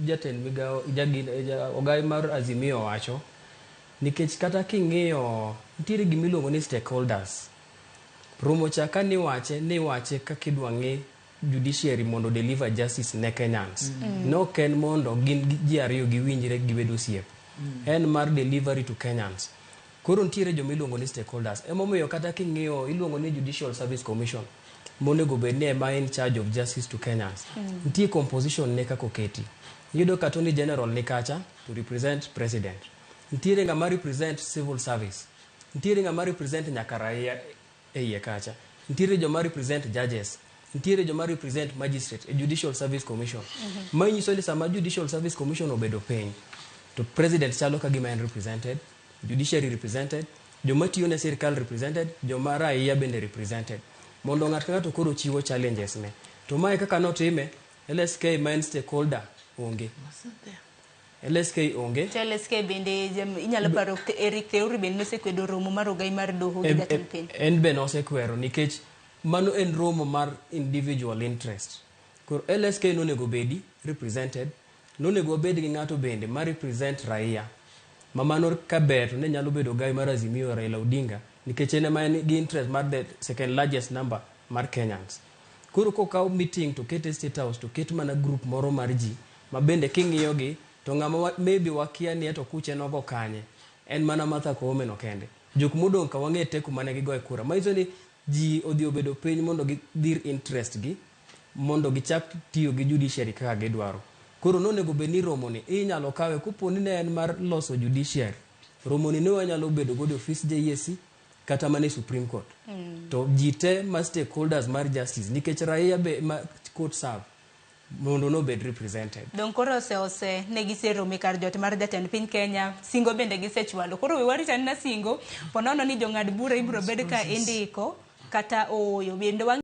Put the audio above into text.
jatend migao ogai mar Azimio wacho nikech kata king'iyo nitiere gimiluongo ni stakeholders. Romo chaka ni wache kaka idwa ng'i judiciary mondo deliver justice ne Kenyans. No ken mondo gin ji ariyo giwinjre gibedo osiep. En mar delivery to Kenyans. Koro nitiere jomiluongo ni stakeholders. Emomiyo kata king'iyo iluongo ni Judicial Service Commission monego bed ni ema in charge of justice to Kenyans. Nitie composition ne kako keti. Yudo ka Attorney General ni kacha to represent president. Nitiere ng'ama represent civil service. Nitiere ng'ama represent nyaka raia iye kacha. Nitiere joma represent judges. Nitiere joma represent magistrate e Judicial Service Commission. Ma nyiso ni sama Judicial Service Commission obedo piny to president chalo ka gima en represented, judiciary represented, joma tiyo ne sirkal represented, joma raia bende represented. Mondo ng'at ka ng'ato koro chiwo challenges ne. To mae kaka notime, LSK main stakeholder onge. LSK onge. LSK bende inyalo paro Eric Theuri bende nosekwedo romo mar ogai mar doho gi jatend piny. En be nosekwero nikech mano en romo mar individual interest. Koro LSK nonego bedi represented, nonego bed gi ng'ato bende ma represent raia. Mamano kaber ne nyalo bedo ogai mar Azimio Raila Odinga nikech en ema gi interest mar the second largest number mar Kenyans. Koro kokaw meeting to ket State House to ket mana group moro mar ji ma bende king'iyo gi to ng'ama maybe wakia ni to kuche nogo kanye en mana Martha Koome no kende. Jok modong ka wang'e teku mane gigoe kura. Ma iso ni ji odhi obedo piny mondo gidhir interest gi mondo gichak tiyo gi judiciary kaka gidwaro. Koro nonego bed ni romo ni inyalo kawe kuponi ne en mar loso judiciary. Romo ni ne wanyalo bedo godo office JSC kata mane Supreme Court. To jite ma stakeholders mar justice nikech raia be ma court serve mondo no bed represented. Don koro ose ne gisero mikar jot mar jatend piny Kenya singo bende gisechwalo. Koro we warita na singo ponono ni jong'ad bura ibro bed ka indiko kata oyo bende